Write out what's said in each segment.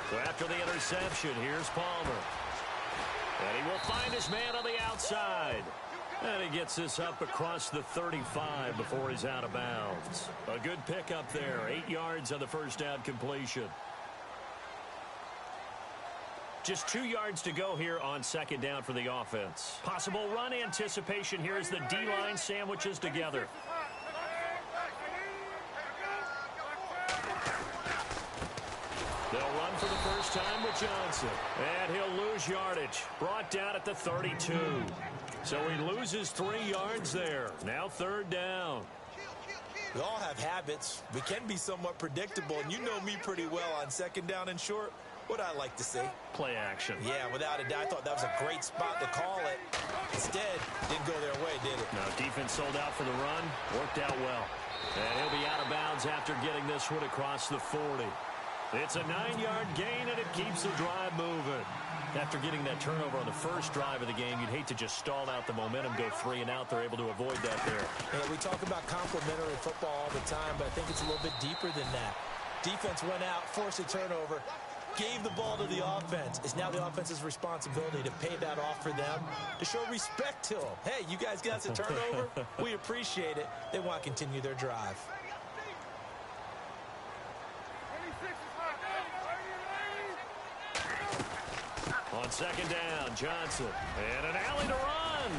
So after the interception, here's Palmer. And he will find his man on the outside. And he gets this up across the 35 before he's out of bounds. A good pickup there. 8 yards on the first down completion. Just 2 yards to go here on second down for the offense. Possible run anticipation here as the D-line sandwiches together. They'll run for the first time with Johnson. And he'll lose yardage. Brought down at the 32. So he loses 3 yards there. Now third down. We all have habits. We can be somewhat predictable, and you know me pretty well on second down and short. What I like to say? Play action. Yeah, without a doubt. I thought that was a great spot to call it. Instead, didn't go their way, did it? No, defense sold out for the run. Worked out well. And he'll be out of bounds after getting this one across the 40. It's a 9-yard gain, and it keeps the drive moving. After getting that turnover on the first drive of the game, you'd hate to just stall out the momentum, go 3 and out. They're able to avoid that there. Yeah, we talk about complementary football all the time, but I think it's a little bit deeper than that. Defense went out, forced a turnover, gave the ball to the offense. It's now the offense's responsibility to pay that off for them, to show respect to them. Hey, you guys got the turnover? We appreciate it. They want to continue their drive. On second down, Johnson. And an alley to run.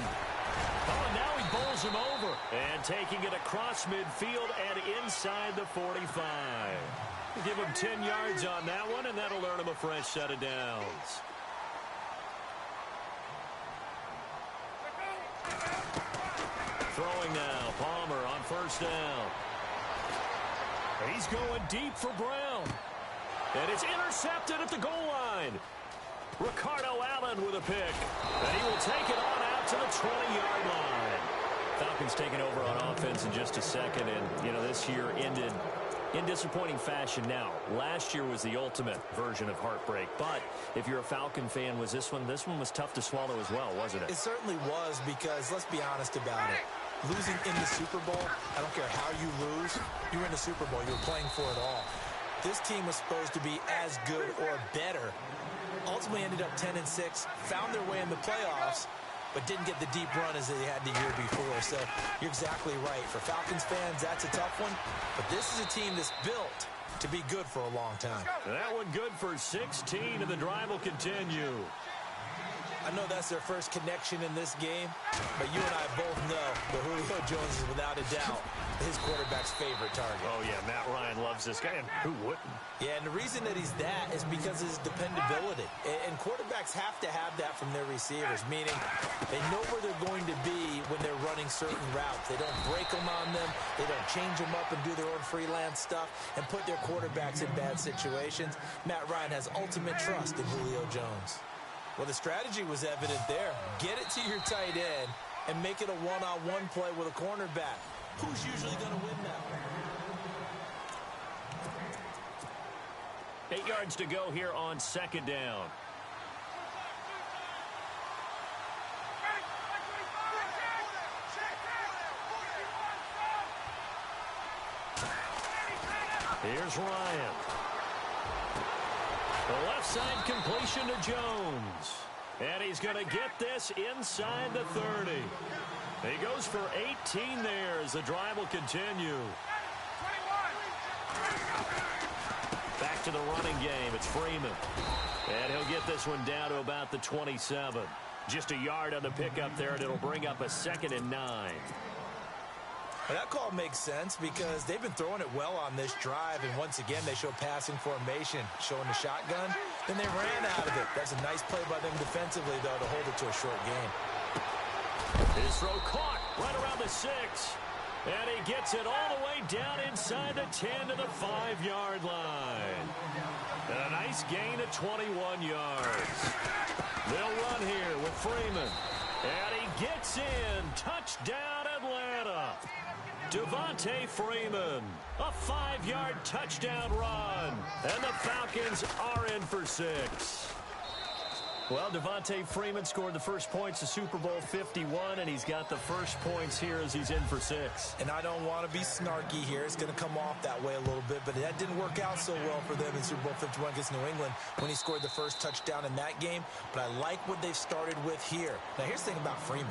Oh, and now he bowls him over. And taking it across midfield and inside the 45. Give him 10 yards on that one, and that'll earn him a fresh set of downs. Throwing now, Palmer on first down. He's going deep for Brown. And it's intercepted at the goal line. Ricardo Allen with a pick. And he will take it on out to the 20-yard line. Falcons taking over on offense in just a second. And, you know, this year ended in disappointing fashion. Now, last year was the ultimate version of heartbreak. But if you're a Falcon fan, was this one was tough to swallow as well, wasn't it? It certainly was, because let's be honest about it. Losing in the Super Bowl, I don't care how you lose, you're in the Super Bowl. You're playing for it all. This team was supposed to be as good or better. Ultimately ended up 10-6, found their way in the playoffs, but didn't get the deep run as they had the year before. So you're exactly right. For Falcons fans, that's a tough one. But this is a team that's built to be good for a long time. That one good for 16, and the drive will continue. I know that's their first connection in this game, but you and I both know that Julio Jones is without a doubt his quarterback's favorite target. Oh, yeah, Matt Ryan loves this guy, and who wouldn't? Yeah, and the reason that he's that is because of his dependability. And quarterbacks have to have that from their receivers, meaning they know where they're going to be when they're running certain routes. They don't break them on them. They don't change them up and do their own freelance stuff and put their quarterbacks in bad situations. Matt Ryan has ultimate trust in Julio Jones. Well, the strategy was evident there. Get it to your tight end and make it a one-on-one play with a cornerback. Who's usually going to win that one? 8 yards to go here on second down. Here's Ryan. The left side completion to Jones. And he's going to get this inside the 30. He goes for 18 there as the drive will continue. Back to the running game. It's Freeman. And he'll get this one down to about the 27. Just a yard on the pickup there, and it'll bring up a 2nd and 9. Well, that call makes sense because they've been throwing it well on this drive, and once again they show passing formation, showing the shotgun. Then they ran out of it. That's a nice play by them defensively, though, to hold it to a short game. His throw caught right around the 6. And he gets it all the way down inside the 10 to the 5-yard line. And a nice gain of 21 yards. They'll run here with Freeman. And he gets in. Touchdown, Atlanta. Devontae Freeman, a 5-yard touchdown run, and the Falcons are in for 6. Well, Devontae Freeman scored the first points of Super Bowl 51, and he's got the first points here as he's in for 6. And I don't want to be snarky here. It's going to come off that way a little bit, but that didn't work out so well for them in Super Bowl 51 against New England when he scored the first touchdown in that game. But I like what they've started with here. Now, here's the thing about Freeman.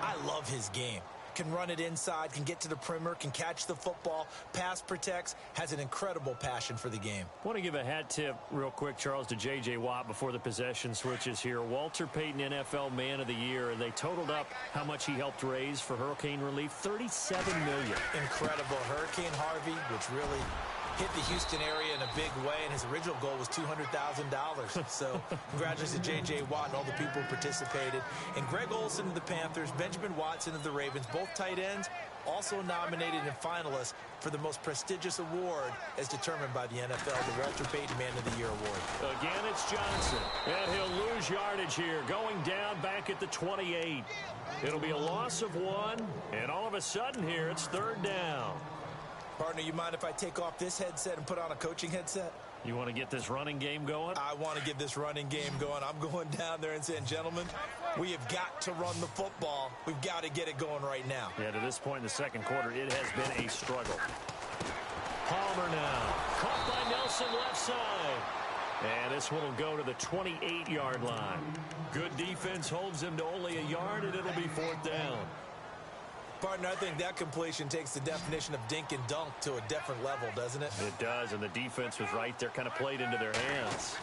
I love his game. Can run it inside, can get to the perimeter, can catch the football, pass protects, has an incredible passion for the game. I want to give a hat tip real quick, Charles, to J.J. Watt before the possession switches here. Walter Payton, NFL Man of the Year, and they totaled up how much he helped raise for hurricane relief, $37 million. Incredible. Hurricane Harvey, which really hit the Houston area in a big way, and his original goal was $200,000. So congratulations to J.J. Watt and all the people who participated. And Greg Olsen of the Panthers, Benjamin Watson of the Ravens, both tight ends, also nominated and finalists for the most prestigious award as determined by the NFL, the Walter Payton Man of the Year Award. Again, it's Johnson, and he'll lose yardage here, going down back at the 28. It'll be a loss of 1, and all of a sudden here, it's 3rd down. Partner, you mind if I take off this headset and put on a coaching headset? You want to get this running game going? I want to get this running game going. I'm going down there and saying, gentlemen, we have got to run the football. We've got to get it going right now. Yeah, to this point in the second quarter, it has been a struggle. Palmer now. Caught by Nelson left side. And this one will go to the 28-yard line. Good defense holds him to only a yard, and it'll be 4th down. Partner, I think that completion takes the definition of dink and dunk to a different level, doesn't it? It does, and the defense was right there, kind of played into their hands.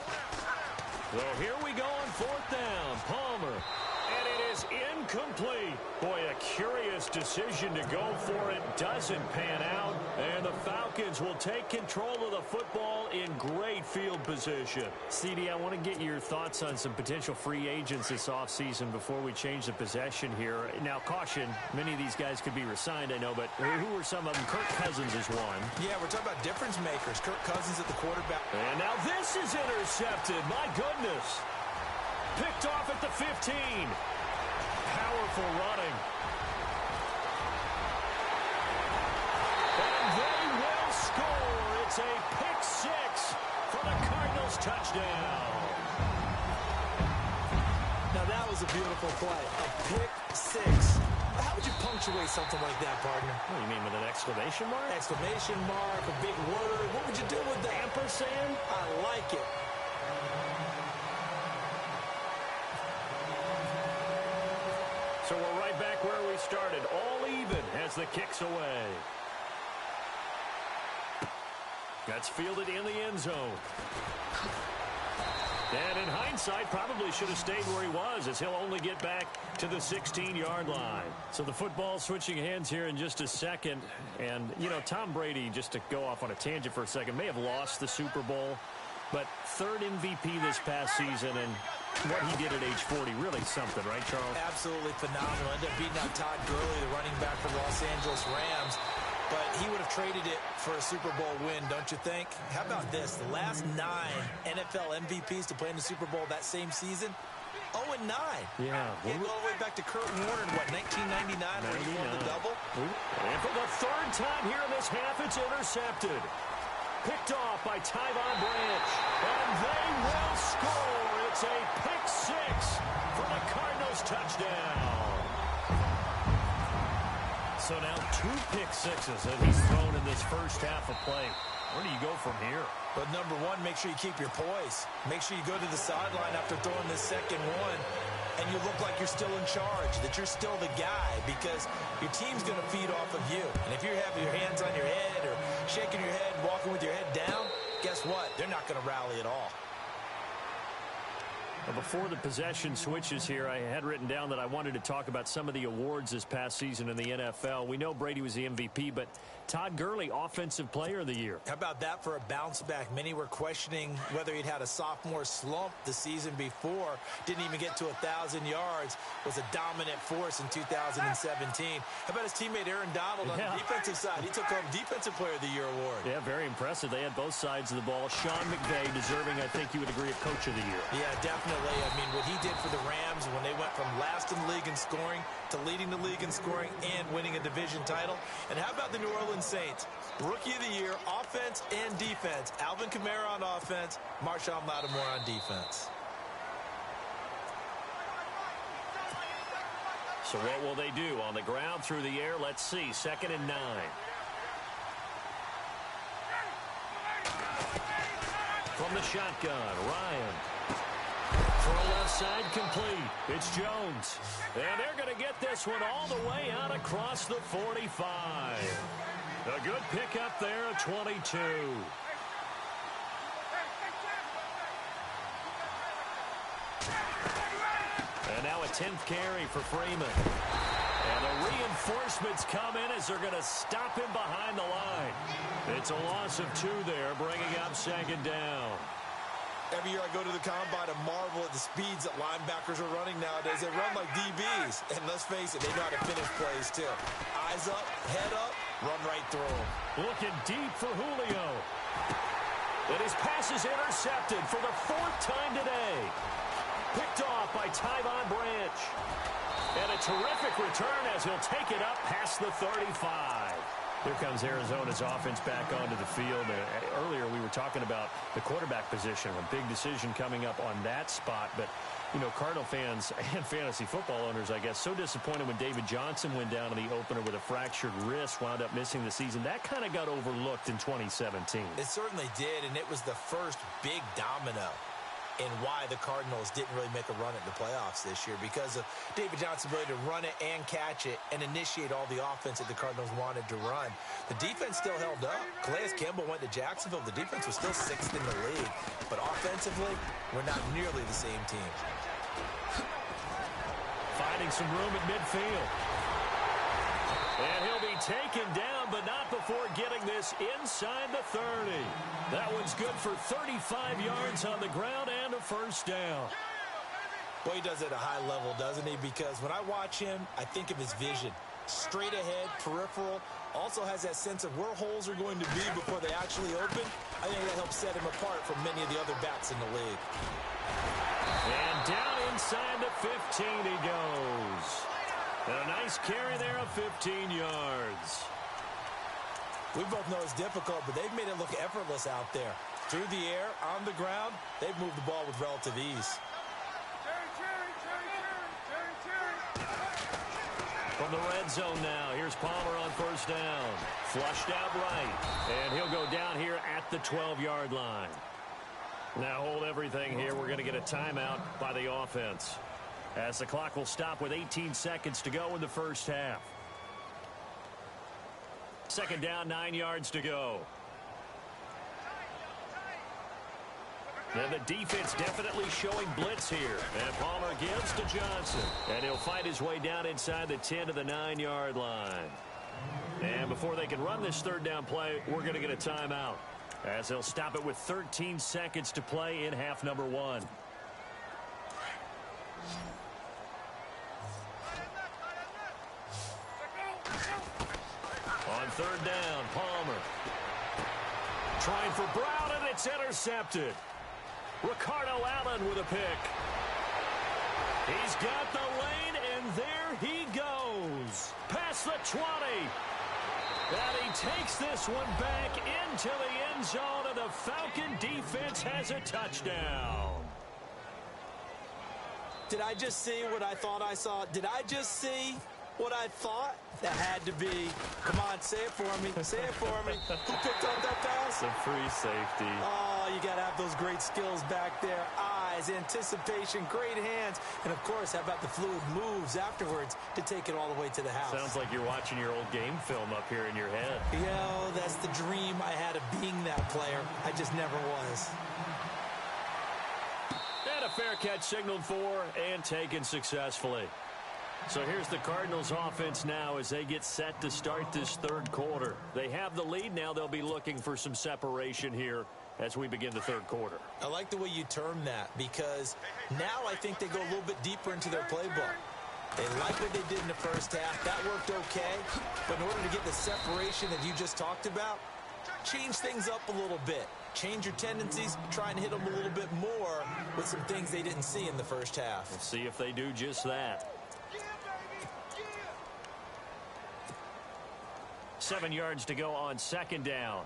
So here we go on 4th down. Palmer, and it is incomplete. Boy, a curious decision to go for it. Doesn't pan out, and the Falcons will take control of the football in great field position. CD, I want to get your thoughts on some potential free agents this offseason before we change the possession here. Now, caution, many of these guys could be resigned, I know, but who are some of them? Kirk Cousins is one. Yeah, we're talking about difference makers. Kirk Cousins at the quarterback. And now this is intercepted. My goodness. Picked off at the 15. Powerful running. And they will score. It's a pick 6 for the Cardinals touchdown. Now that was a beautiful play. A pick 6. How would you punctuate something like that, partner? What do you mean, with an exclamation mark? Exclamation mark, a big word. What would you do with that? Ampersand? I like it. So we're right back where we started, all even as the kick's away. That's fielded in the end zone. And in hindsight, probably should have stayed where he was, as he'll only get back to the 16-yard line. So the football switching hands here in just a second. And, you know, Tom Brady, just to go off on a tangent for a second, may have lost the Super Bowl, but 3rd MVP this past season, and what he did at age 40, really something, right, Charles? Absolutely phenomenal. Ended up beating out Todd Gurley, the running back for the Los Angeles Rams. But he would have traded it for a Super Bowl win, don't you think? How about this? The last 9 NFL MVPs to play in the Super Bowl that same season, 0-9. Yeah. Go all the way back to Kurt Warner in, what, 1999 when he won the double? And for the 3rd time here in this half, it's intercepted. Picked off by Tyvon Branch. And they will score. It's a pick 6 for the Cardinals touchdown. So now 2 pick sixes that he's thrown in this first half of play. Where do you go from here? But number 1, make sure you keep your poise. Make sure you go to the sideline after throwing this second one, and you look like you're still in charge, that you're still the guy, because your team's going to feed off of you. And if you're having your hands on your head or shaking your head, walking with your head down, guess what? They're not going to rally at all. Well, before the possession switches here, I had written down that I wanted to talk about some of the awards this past season in the NFL. We know Brady was the MVP, but Todd Gurley, Offensive Player of the Year. How about that for a bounce back? Many were questioning whether he'd had a sophomore slump the season before. Didn't even get to 1,000 yards. Was a dominant force in 2017. How about his teammate Aaron Donald on the defensive side? He took home Defensive Player of the Year award. Yeah, very impressive. They had both sides of the ball. Sean McVay deserving, I think you would agree, of Coach of the Year. Yeah, definitely. I mean, what he did for the Rams when they went from last in the league in scoring to leading the league in scoring and winning a division title. And how about the New Orleans Saints? Rookie of the Year, offense and defense. Alvin Kamara on offense, Marshawn Lattimore on defense. So what will they do? On the ground, through the air, let's see. 2nd and 9. From the shotgun, Ryan. For a left side, complete. It's Jones. And they're going to get this one all the way out across the 45. A good pickup there at 22. And now a 10th carry for Freeman. And the reinforcements come in as they're going to stop him behind the line. It's a loss of 2 there, bringing up 2nd down. Every year I go to the combine and marvel at the speeds that linebackers are running nowadays. They run like DBs. And let's face it, they know how to finish plays too. Eyes up, head up, run right through them. Looking deep for Julio. And his pass is intercepted for the 4th time today. Picked off by Tyvon Branch. And a terrific return as he'll take it up past the 35. Here comes Arizona's offense back onto the field. Earlier we were talking about the quarterback position, a big decision coming up on that spot. But, you know, Cardinal fans and fantasy football owners, I guess, so disappointed when David Johnson went down in the opener with a fractured wrist, wound up missing the season. That kind of got overlooked in 2017. It certainly did, and it was the first big domino in why the Cardinals didn't really make a run at the playoffs this year, because of David Johnson's ability to run it and catch it and initiate all the offense that the Cardinals wanted to run. The defense still held up. Calais Campbell went to Jacksonville. The defense was still 6th in the league. But offensively, we're not nearly the same team. Finding some room at midfield. And he'll be taken down, but not before getting this inside the 30. That one's good for 35 yards on the ground and a 1st down. Well, he does it at a high level, doesn't he? Because when I watch him, I think of his vision. Straight ahead, peripheral. Also has that sense of where holes are going to be before they actually open. I think that helps set him apart from many of the other backs in the league. And down inside the 15 he goes. And a nice carry there of 15 yards. We both know it's difficult, but they've made it look effortless out there. Through the air, on the ground, they've moved the ball with relative ease. From the red zone now, here's Palmer on 1st down. Flushed out right, and he'll go down here at the 12-yard line. Now hold everything here. We're going to get a timeout by the offense, as the clock will stop with 18 seconds to go in the 1st half. 2nd down, 9 yards to go. And the defense definitely showing blitz here. And Palmer gives to Johnson. And he'll fight his way down inside the 10 to the 9-yard line. And before they can run this 3rd down play, we're going to get a timeout, as they'll stop it with 13 seconds to play in half number 1. On 3rd down, Palmer. Trying for Brown, and it's intercepted. Ricardo Allen with a pick. He's got the lane, and there he goes. Past the 20. And he takes this one back into the end zone, and the Falcon defense has a touchdown. Did I just see what I thought I saw? Did I just see what I thought? That had to be. Come on, say it for me. Say it for me. Who picked up that pass? It's a free safety. Oh, you got to have those great skills back there. Eyes, anticipation, great hands. And, of course, how about the fluid moves afterwards to take it all the way to the house? Sounds like you're watching your old game film up here in your head. Yo, that's the dream I had of being that player. I just never was. And a fair catch signaled for and taken successfully. So here's the Cardinals offense now as they get set to start this 3rd quarter. They have the lead now. They'll be looking for some separation here as we begin the 3rd quarter. I like the way you term that, because now I think they go a little bit deeper into their playbook. They like what they did in the 1st half. That worked okay. But in order to get the separation that you just talked about, change things up a little bit. Change your tendencies, try and hit them a little bit more with some things they didn't see in the 1st half. Let's see if they do just that. 7 yards to go on 2nd down.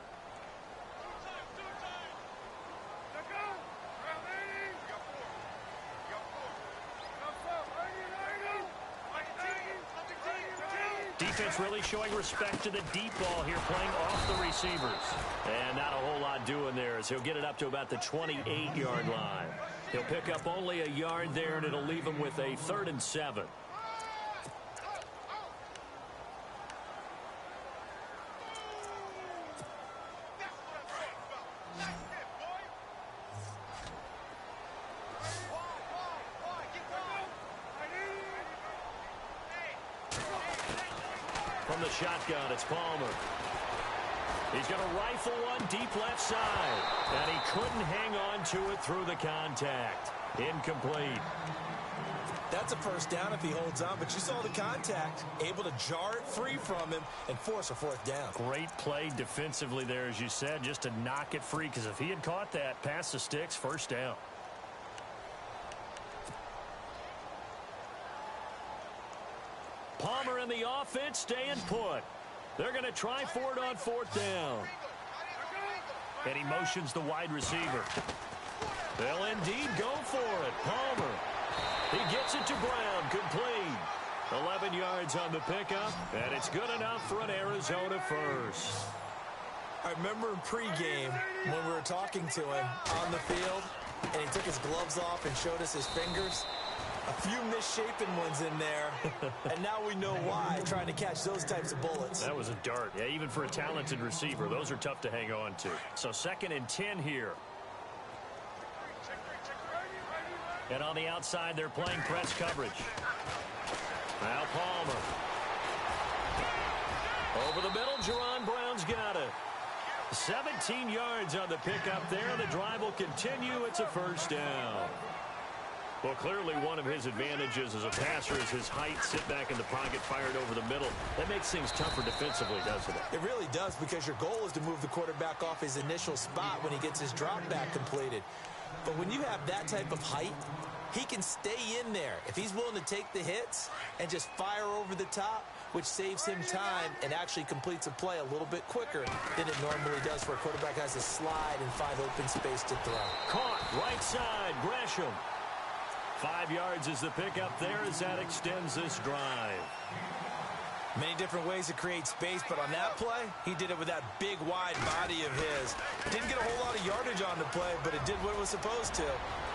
defense really showing respect to the deep ball here, playing off the receivers. And not a whole lot doing there as he'll get it up to about the 28-yard line. He'll pick up only a yard there, and it'll leave him with a 3rd and 7. From the shotgun, it's Palmer. He's going to rifle one deep left side. And he couldn't hang on to it through the contact. Incomplete. That's a first down if he holds on, but you saw the contact. Able to jar it free from him and force a 4th down. Great play defensively there, as you said, just to knock it free. Because if he had caught that, past the sticks, 1st down. Palmer and the offense staying put. They're going to try for it on 4th down. And he motions the wide receiver. They'll indeed go for it. Palmer. He gets it to Brown. Complete. 11 yards on the pickup. And it's good enough for an Arizona first. I remember in pregame when we were talking to him on the field, and he took his gloves off and showed us his fingers. A few misshapen ones in there, and now we know why, trying to catch those types of bullets. That was a dart. Yeah, even for a talented receiver, those are tough to hang on to. So 2nd and 10 here. And on the outside, they're playing press coverage. Now Palmer. Over the middle, Jerron Brown's got it. 17 yards on the pickup there. The drive will continue. It's a 1st down. Well, clearly one of his advantages as a passer is his height. Sit back in the pocket, fired over the middle. That makes things tougher defensively, doesn't it? It really does, because your goal is to move the quarterback off his initial spot when he gets his drop back completed. But when you have that type of height, he can stay in there if he's willing to take the hits and just fire over the top, which saves him time and actually completes a play a little bit quicker than it normally does for a quarterback who has to slide and find open space to throw. Caught, right side, Gresham. 5 yards is the pickup there as that extends this drive. Many different ways to create space, but on that play, he did it with that big, wide body of his. Didn't get a whole lot of yardage on the play, but it did what it was supposed to.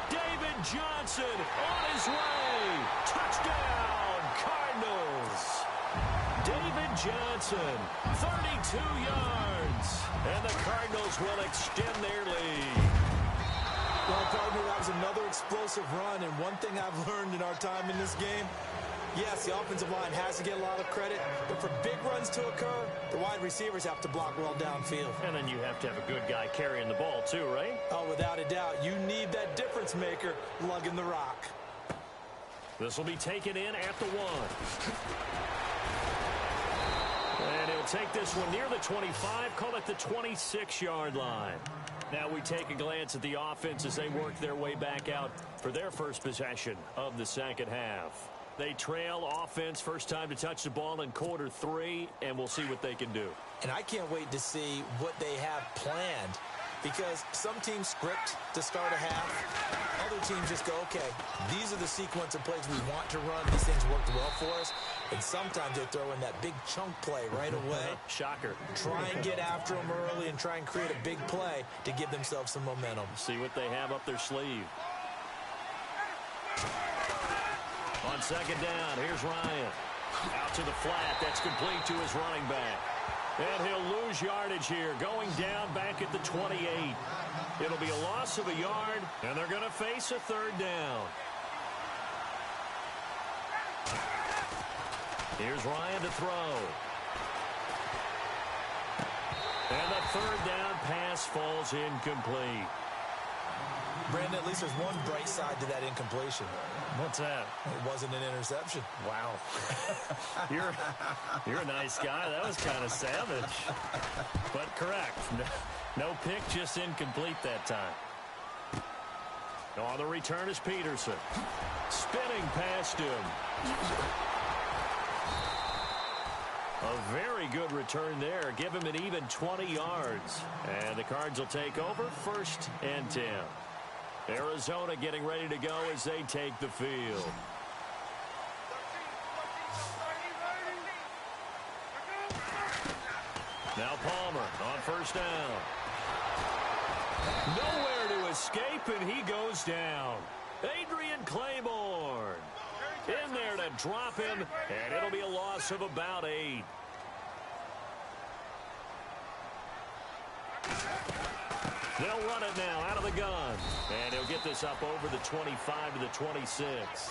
David Johnson on his way. Touchdown, Cardinals. David Johnson, 32 yards. And the Cardinals will extend their lead. Well, partner, that was another explosive run, and one thing I've learned in our time in this game, yes, the offensive line has to get a lot of credit, but for big runs to occur, the wide receivers have to block well downfield. And then you have to have a good guy carrying the ball too, right? Oh, without a doubt. You need that difference maker lugging the rock. This will be taken in at the 1. And he'll take this one near the 25, call it the 26-yard line. Now we take a glance at the offense as they work their way back out for their first possession of the 2nd half. They trail offense, first time to touch the ball in quarter 3, and we'll see what they can do. And I can't wait to see what they have planned, because some teams script to start a half. Other teams just go, okay, these are the sequence of plays we want to run. These things worked well for us. And sometimes they throw in that big chunk play right away. Shocker. Try and get after them early and try and create a big play to give themselves some momentum. See what they have up their sleeve. On 2nd down, here's Ryan. Out to the flat. That's complete to his running back. And he'll lose yardage here, going down back at the 28. It'll be a loss of a yard, and they're going to face a 3rd down. Here's Ryan to throw. And the 3rd down pass falls incomplete. Brandon, at least there's one bright side to that incompletion. What's that? It wasn't an interception. Wow. You're a nice guy. That was kind of savage. But correct. No pick, just incomplete that time. On the return is Peterson. Spinning past him. A very good return there. Give him an even 20 yards. And the Cards will take over, 1st and 10. Arizona getting ready to go as they take the field. Now Palmer on first down. Nowhere to escape, and he goes down. Adrian Claiborne in there to drop him, and it'll be a loss of about 8. They'll run it now out of the gun, and he'll get this up over the 25 to the 26.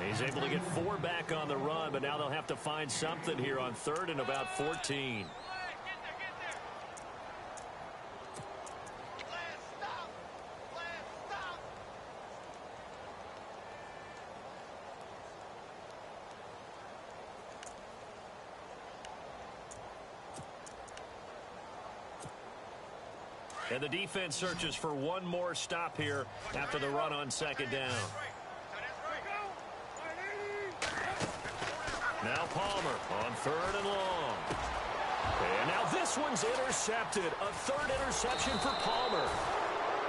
He's able to get 4 back on the run, but now they'll have to find something here on 3rd and about 14. And the defense searches for one more stop here after the run on 2nd down. Now Palmer on 3rd and long. And now this one's intercepted. A 3rd interception for Palmer.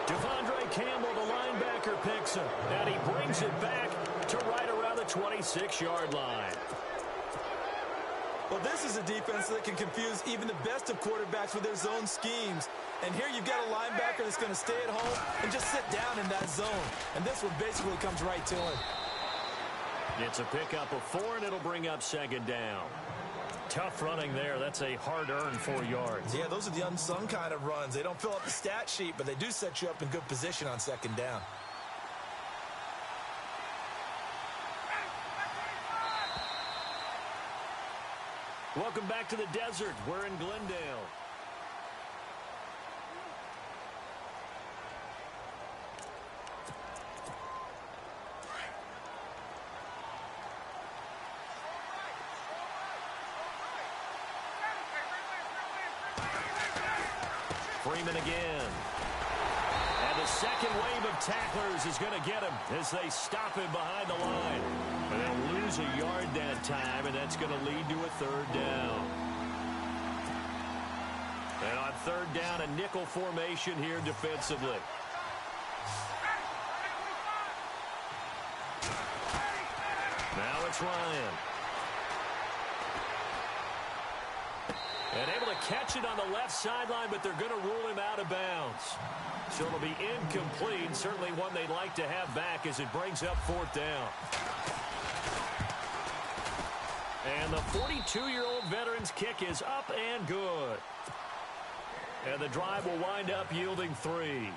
Devondre Campbell, the linebacker, picks him. And he brings it back to right around the 26-yard line. Well, this is a defense that can confuse even the best of quarterbacks with their zone schemes. And here you've got a linebacker that's going to stay at home and just sit down in that zone. And this one basically comes right to him. It's a pickup of 4, and it'll bring up 2nd down. Tough running there. That's a hard-earned 4 yards. Yeah, those are the unsung kind of runs. They don't fill up the stat sheet, but they do set you up in good position on 2nd down. Welcome back to the desert. We're in Glendale. Freeman again. And the second wave of tacklers is going to get him as they stop him behind the line. And they'll lose a yard that time, and that's going to lead to a 3rd down. And on 3rd down, a nickel formation here defensively. Now it's Ryan. And able to catch it on the left sideline, but they're going to rule him out of bounds. So it'll be incomplete. Certainly one they'd like to have back as it brings up 4th down. And the 42-year-old veteran's kick is up and good. And the drive will wind up yielding 3.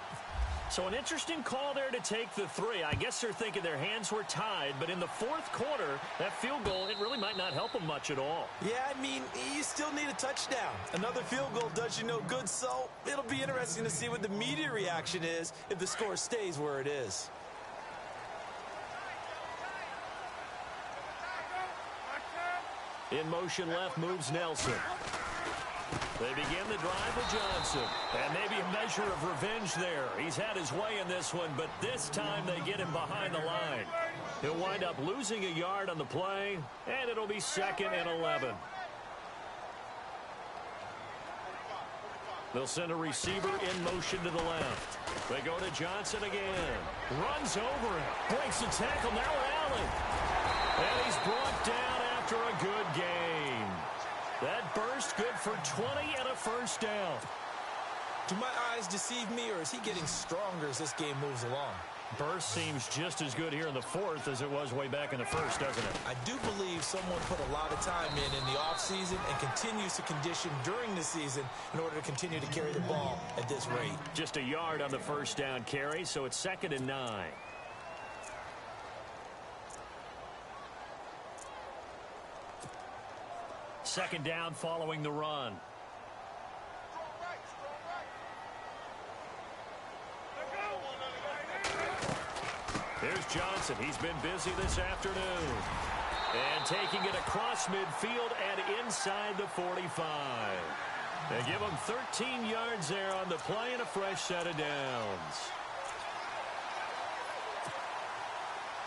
So an interesting call there to take the 3. I guess they're thinking their hands were tied, but in the 4th quarter, that field goal, it really might not help them much at all. Yeah, I mean, you still need a touchdown. Another field goal does you no good, so it'll be interesting to see what the media reaction is if the score stays where it is. In motion left moves Nelson. They begin the drive with Johnson. And maybe a measure of revenge there. He's had his way in this one, but this time they get him behind the line. He'll wind up losing a yard on the play, and it'll be 2nd and 11. They'll send a receiver in motion to the left. They go to Johnson again. Runs over him. Breaks the tackle. Now Allen. And he's brought down after a good game. That burst good for 20 and a 1st down. Do my eyes deceive me, or is he getting stronger as this game moves along? Burst seems just as good here in the 4th as it was way back in the 1st, doesn't it? I do believe someone put a lot of time in the offseason and continues to condition during the season in order to continue to carry the ball at this rate. Just a yard on the 1st down carry, so it's 2nd and 9. Second down following the run. Here's Johnson. He's been busy this afternoon. And taking it across midfield and inside the 45. They give him 13 yards there on the play and a fresh set of downs.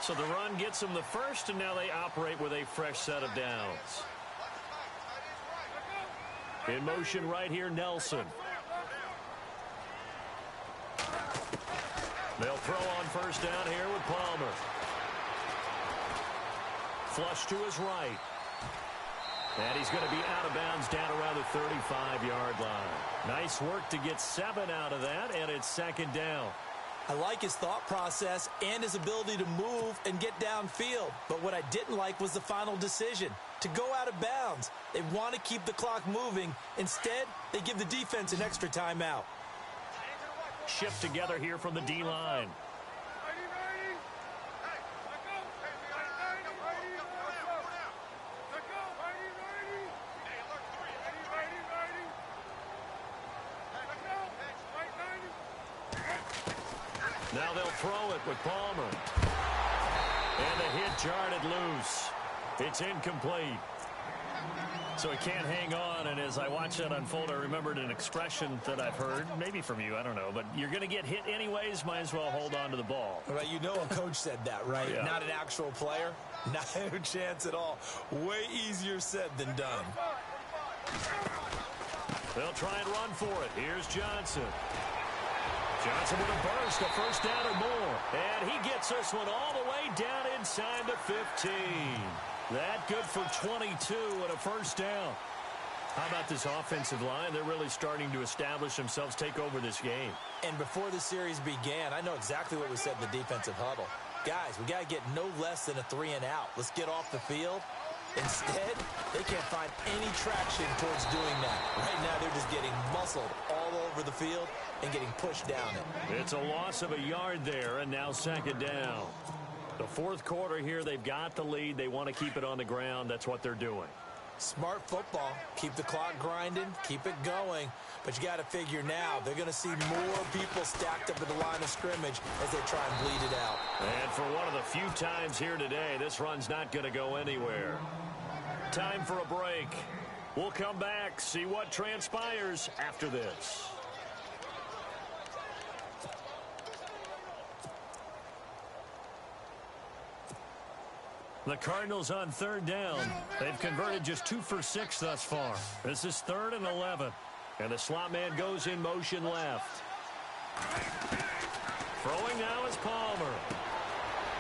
So the run gets them the first, and now they operate with a fresh set of downs. In motion right here, Nelson. They'll throw on first down here with Palmer. Flush to his right. And he's going to be out of bounds down around the 35-yard line. Nice work to get 7 out of that, and it's second down. I like his thought process and his ability to move and get downfield. But what I didn't like was the final decision, to go out of bounds. They want to keep the clock moving. Instead, they give the defense an extra timeout. Shift together here from the D-line. Now they'll throw it with Palmer. And the hit jarred it loose. It's incomplete. So he can't hang on, and as I watch that unfold, I remembered an expression that I've heard, maybe from you, I don't know, but you're going to get hit anyways, might as well hold on to the ball. Right, you know a coach said that, right? Yeah. Not an actual player. Not a chance at all. Way easier said than done. They'll try and run for it. Here's Johnson. Johnson with a burst, a first down or more. And he gets this one all the way down inside the 15. That good for 22 and a first down. How about this offensive line? They're really starting to establish themselves, take over this game. And before the series began, I know exactly what we said in the defensive huddle. Guys, we got to get no less than a 3 and out. Let's get off the field. Instead, they can't find any traction towards doing that. Right now, they're just getting muscled all over the field and getting pushed down it. It's a loss of a yard there, and now second down. The fourth quarter here, they've got the lead. They want to keep it on the ground. That's what they're doing. Smart football. Keep the clock grinding. Keep it going. But you got to figure now, they're going to see more people stacked up at the line of scrimmage as they try and bleed it out. And for one of the few times here today, this run's not going to go anywhere. Time for a break. We'll come back, see what transpires after this. The Cardinals on third down. They've converted just 2 for 6 thus far. This is 3rd and 11. And the slot man goes in motion left. Throwing now is Palmer.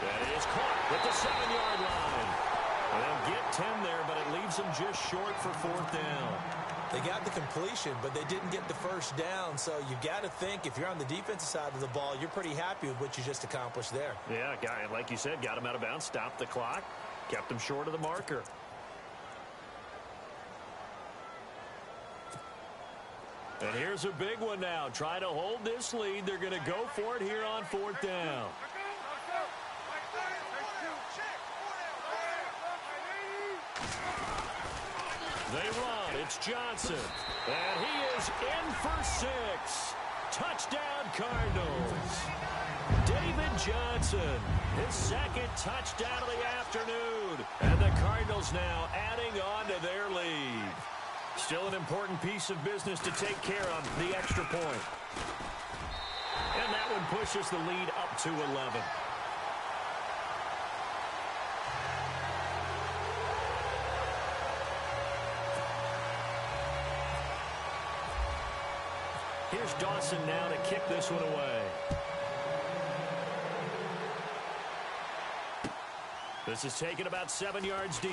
That is caught with the 7-yard line. They'll get 10 there, but it leaves them just short for 4th down. They got the completion, but they didn't get the first down. So you got to think if you're on the defensive side of the ball, you're pretty happy with what you just accomplished there. Yeah, like you said, got him out of bounds, stopped the clock, kept him short of the marker. And here's a big one now. Try to hold this lead. They're going to go for it here on 4th down. They run. It's Johnson. And he is in for 6. Touchdown, Cardinals. David Johnson, his 2nd touchdown of the afternoon. And the Cardinals now adding on to their lead. Still an important piece of business to take care of, the extra point. And that one pushes the lead up to 11. Here's Dawson now to kick this one away. This is taken about 7 yards deep.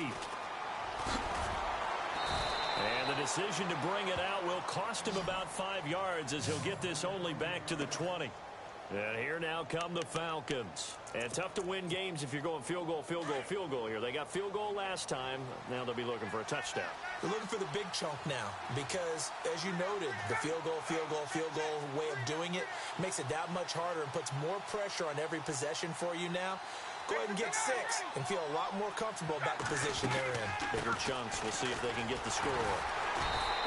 And the decision to bring it out will cost him about 5 yards as he'll get this only back to the 20. And here now come the Falcons. And tough to win games if you're going field goal, field goal, field goal here. They got field goal last time. Now they'll be looking for a touchdown. They're looking for the big chunk now because, as you noted, the field goal way of doing it makes it that much harder and puts more pressure on every possession for you now. Go ahead and get 6 and feel a lot more comfortable about the position they're in. Bigger chunks. We'll see if they can get the score.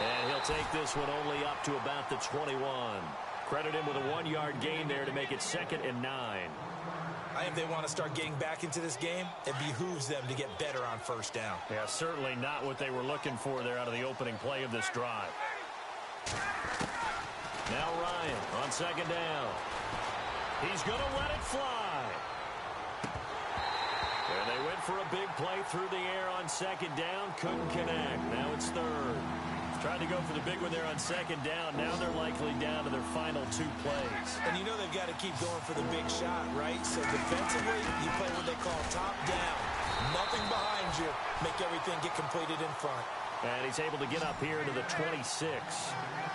And he'll take this one only up to about the 21. Credit him with a 1-yard gain there to make it 2nd and 9. I think they want to start getting back into this game. It behooves them to get better on 1st down. Yeah, certainly not what they were looking for there out of the opening play of this drive. Now Ryan on 2nd down. He's going to let it fly. And they went for a big play through the air on 2nd down. Couldn't connect. Now it's 3rd. Tried to go for the big one there on 2nd down. Now they're likely down to their final 2 plays. And you know they've got to keep going for the big shot, right? So defensively, you play what they call top down. Nothing behind you. Make everything get completed in front. And he's able to get up here to the 26.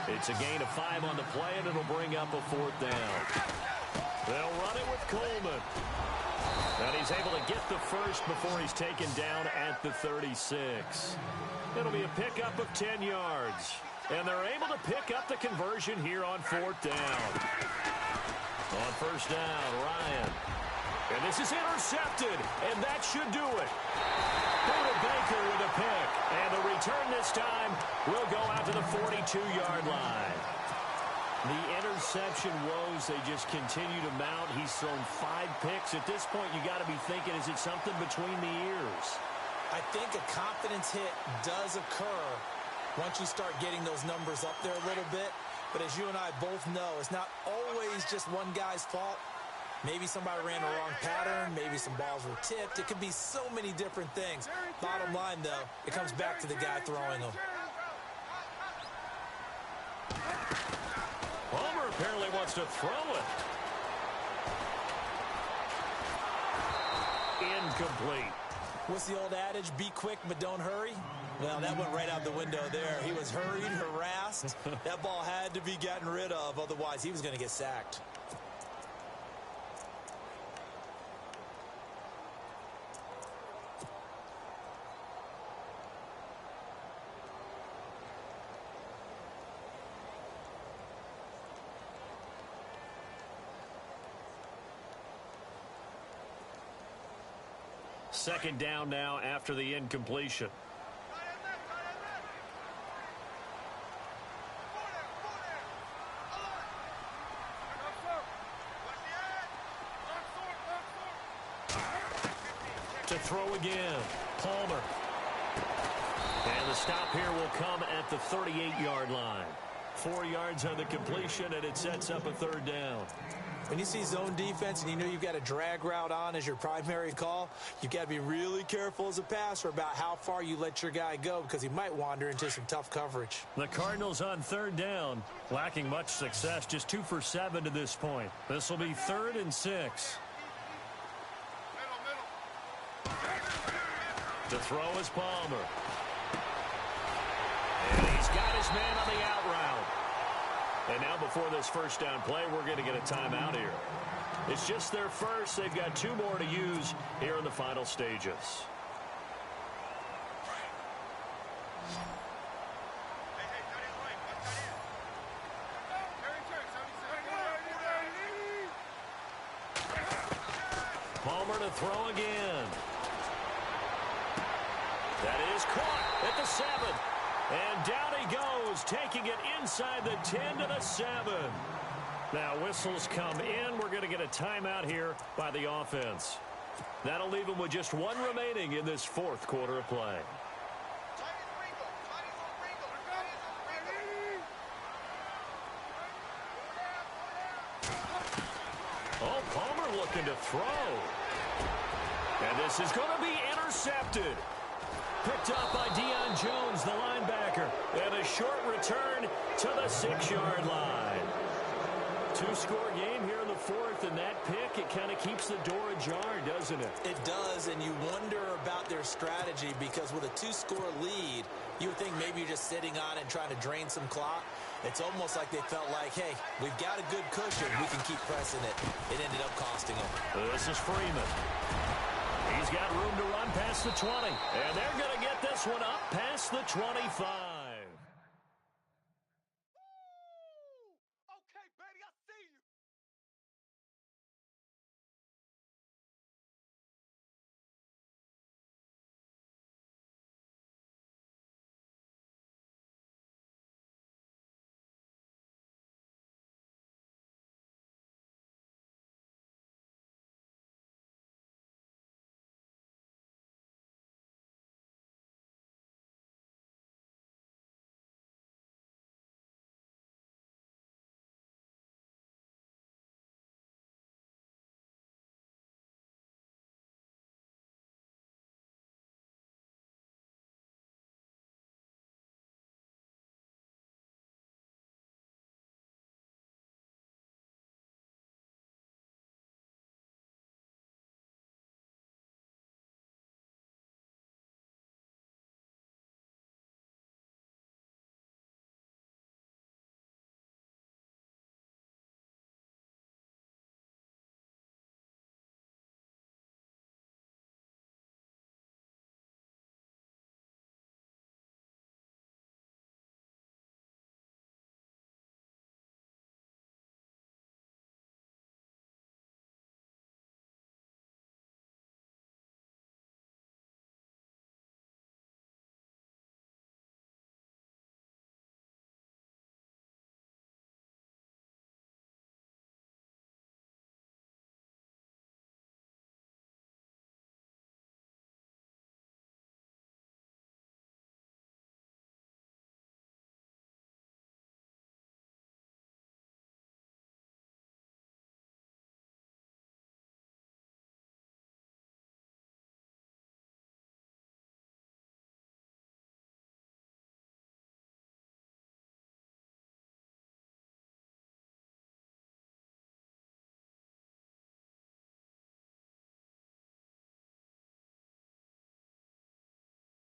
It's a gain of 5 on the play, and it'll bring up a 4th down. They'll run it with Coleman. And he's able to get the first before he's taken down at the 36. It'll be a pickup of 10 yards. And they're able to pick up the conversion here on 4th down. On 1st down, Ryan. And this is intercepted, and that should do it. Buda Baker with a pick. And the return this time will go out to the 42-yard line. The interception woes, they just continue to mount. He's thrown 5 picks. At this point, you got to be thinking, is it something between the ears? I think a confidence hit does occur once you start getting those numbers up there a little bit. But as you and I both know, it's not always just one guy's fault. Maybe somebody ran the wrong pattern. Maybe some balls were tipped. It could be so many different things. Bottom line, though, it comes back to the guy throwing them. Palmer apparently wants to throw it. Incomplete. What's the old adage? Be quick, but don't hurry. Well, that went right out the window there. He was hurried, harassed. That ball had to be gotten rid of. Otherwise, he was going to get sacked. Second down now after the incompletion. To throw again, Palmer. And the stop here will come at the 38-yard line. 4 yards on the completion, and it sets up a 3rd down. When you see zone defense and you know you've got a drag route on as your primary call, you've got to be really careful as a passer about how far you let your guy go because he might wander into some tough coverage. The Cardinals on 3rd down, lacking much success, just 2 for 7 to this point. This will be 3rd and 6. The throw is Palmer. And he's got his man on the out route. And now before this 1st down play, we're going to get a timeout here. It's just their first. They've got 2 more to use here in the final stages. Palmer to throw again. That is caught at the 7. And down he goes, taking it inside the 10 to the 7. Now whistles come in. We're going to get a timeout here by the offense. That'll leave them with just 1 remaining in this 4th quarter of play. Oh, Palmer looking to throw. And this is going to be intercepted. Picked up by Deion Jones, the linebacker. And a short return to the 6-yard line. 2-score game here in the 4th, and that pick, it kind of keeps the door ajar, doesn't it? It does, and you wonder about their strategy because with a 2-score lead, you would think maybe you're just sitting on it and trying to drain some clock. It's almost like they felt like, hey, we've got a good cushion. We can keep pressing it. It ended up costing them. This is Freeman. He's got room to run past the 20. And they're going to get this one up past the 25.